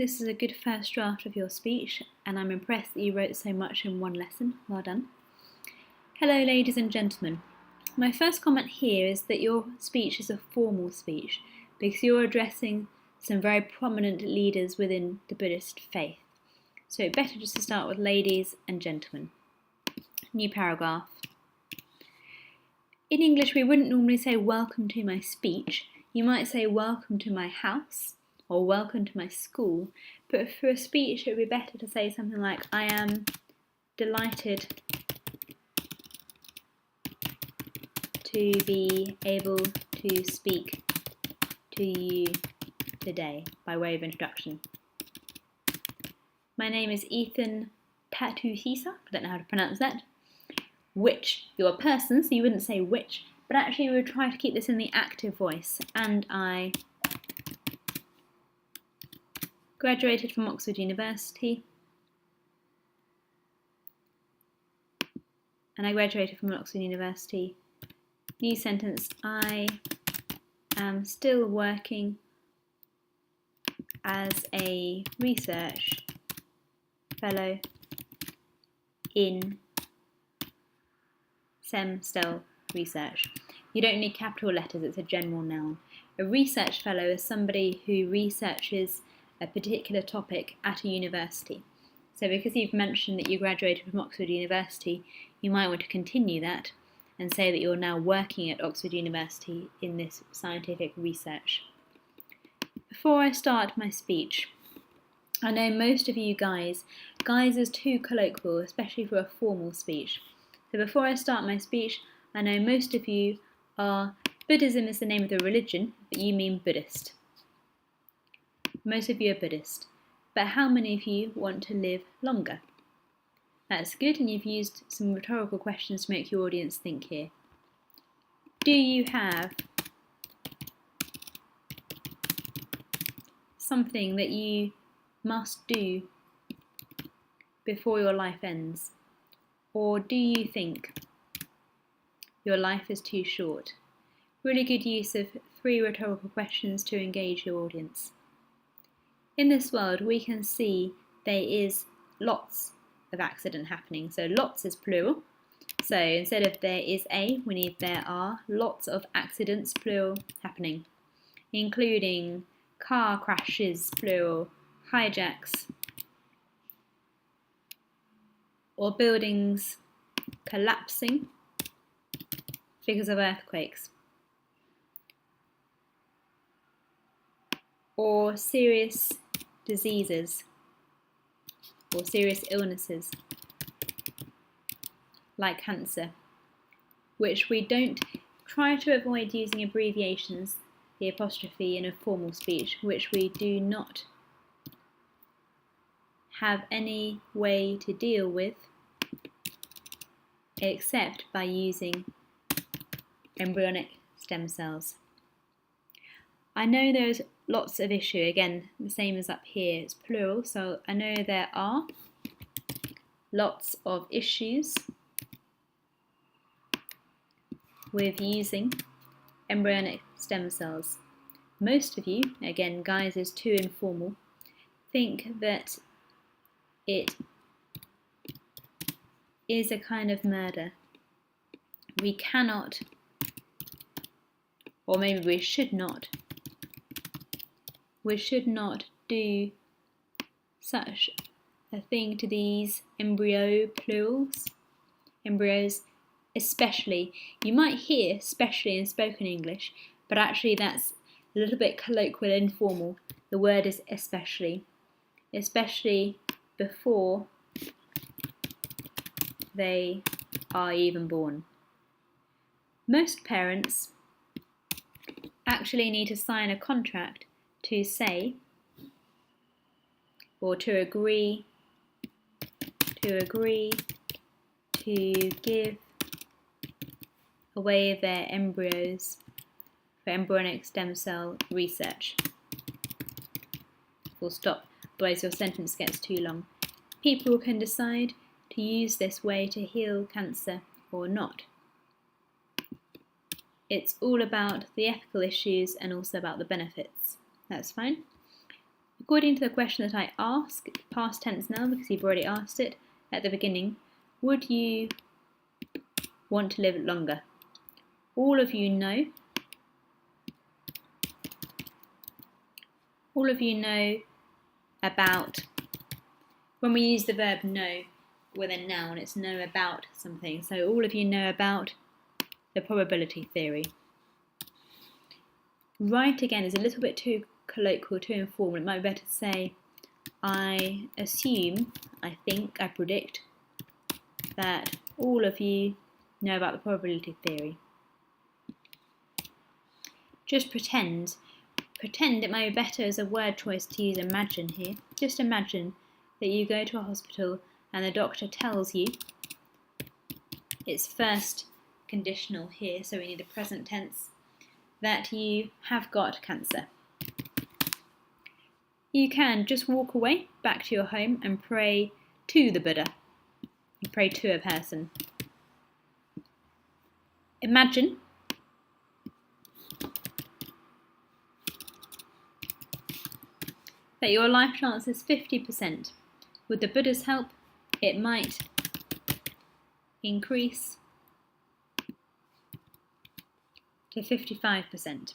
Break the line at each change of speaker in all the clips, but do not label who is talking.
This is a good first draft of your speech, and I'm impressed that you wrote so much in one lesson. Well done. Hello, ladies and gentlemen. My first comment here is that your speech is a formal speech because you're addressing some very prominent leaders within the Buddhist faith. So better just to start with ladies and gentlemen. New paragraph. In English, we wouldn't normally say welcome to my speech. You might say welcome to my house or welcome to my school. But for a speech, it would be better to say something like, I am delighted to be able to speak to you today by way of introduction. My name is Ethan Patuhisa, I don't know how to pronounce that. Which, you're a person, so you wouldn't say which, but actually we would try to keep this in the active voice. And I graduated from Oxford University. New sentence, I am still working as a research fellow in stem cell research. You don't need capital letters, it's a general noun. A research fellow is somebody who researches a particular topic at a university. So because you've mentioned that you graduated from Oxford University, you might want to continue that and say that you're now working at Oxford University in this scientific research. Before I start my speech, I know most of you guys is too colloquial, especially for a formal speech. So before I start my speech, I know most of you are, Buddhism is the name of the religion, but you mean Buddhist. Most of you are Buddhist. But how many of you want to live longer? That's good, and you've used some rhetorical questions to make your audience think here. Do you have something that you must do before your life ends? Or do you think your life is too short? Really good use of 3 rhetorical questions to engage your audience. In this world, we can see there is lots of accident happening. So lots is plural. So instead of there is a, we need there are lots of accidents, plural, happening, including car crashes, plural, hijacks, or buildings collapsing because of earthquakes, or serious diseases or serious illnesses like cancer, which we don't try to avoid using abbreviations, the apostrophe in a formal speech, which we do not have any way to deal with except by using embryonic stem cells. I know there's lots of issue, again, the same as up here, it's plural, so I know there are lots of issues with using embryonic stem cells. Most of you, again, guys is too informal, think that it is a kind of murder. We cannot, or maybe we should not do such a thing to these embryos, especially. You might hear especially in spoken English, but actually that's a little bit colloquial, informal. The word is especially before they are even born. Most parents actually need to sign a contract to say or to agree to give away their embryos for embryonic stem cell research. Full stop, otherwise your sentence gets too long. People can decide to use this way to heal cancer or not. It's all about the ethical issues and also about the benefits. That's fine. According to the question that I ask, past tense now because you've already asked it at the beginning, would you want to live longer? All of you know about, when we use the verb know with a noun, it's know about something. So all of you know about the probability theory. Right, again, is a little bit too colloquial, too informal. It might be better to say, I assume, I think, I predict that all of you know about the probability theory. Just pretend. Pretend it might be better as a word choice to use imagine here. Just imagine that you go to a hospital and the doctor tells you, it's first conditional here, so we need the present tense, that you have got cancer. You can just walk away back to your home and pray to the Buddha. You pray to a person. Imagine that your life chance is 50%. With the Buddha's help, it might increase to 55%.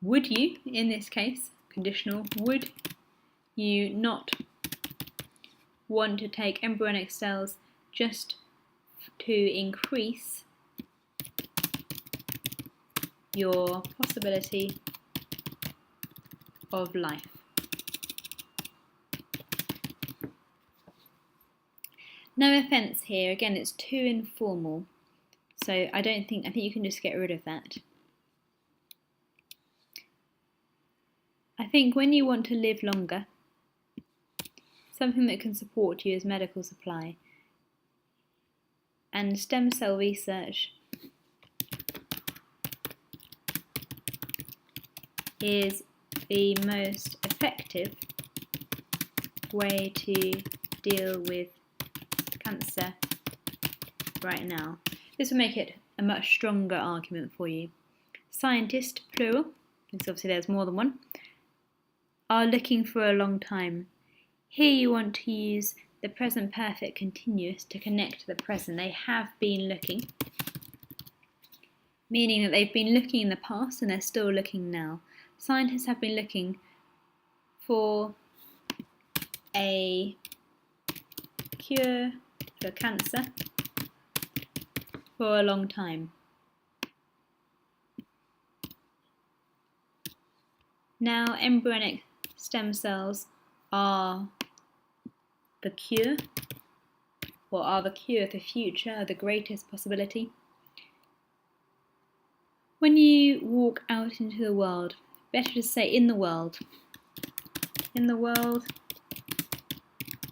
Would you, in this case, conditional, would you not want to take embryonic cells just to increase your possibility of life? No offence here, again it's too informal, so I think you can just get rid of that. I think when you want to live longer, something that can support you is medical supply, and stem cell research is the most effective way to deal with cancer right now. This will make it a much stronger argument for you. Scientists, plural, because obviously there's more than one, are looking for a long time. Here you want to use the present perfect continuous to connect to the present. They have been looking, meaning that they've been looking in the past and they're still looking now. Scientists have been looking for a cure for cancer for a long time. Now embryonic stem cells are the cure, or are the cure of the future, are the greatest possibility. When you walk out into the world, better to say in the world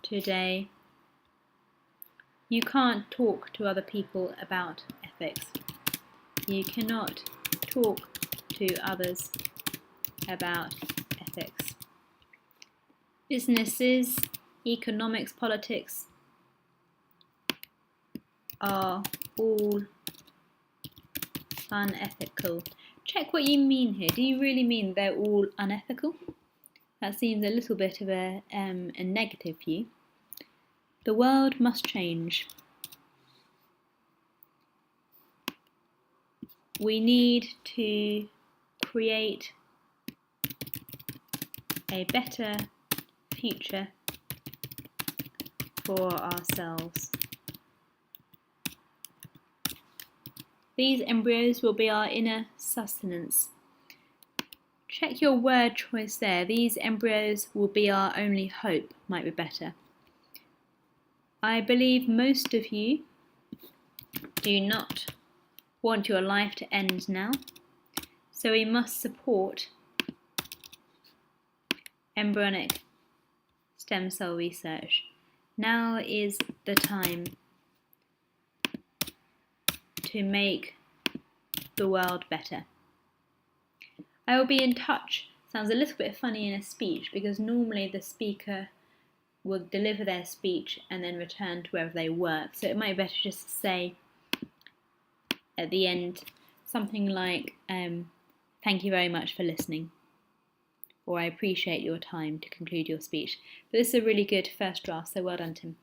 today, you can't talk to other people about ethics. You cannot talk to others about ethics. Businesses, economics, politics are all unethical. Check what you mean here. Do you really mean they're all unethical? That seems a little bit of a negative view. The world must change. We need to create a better future for ourselves. These embryos will be our inner sustenance. Check your word choice there. These embryos will be our only hope, might be better. I believe most of you do not want your life to end now, so we must support embryonic stem cell research. Now is the time to make the world better. I will be in touch. Sounds a little bit funny in a speech because normally the speaker will deliver their speech and then return to wherever they work. So it might be better just to say at the end something like, thank you very much for listening. or I appreciate your time to conclude your speech. But this is a really good first draft, so well done, Tim.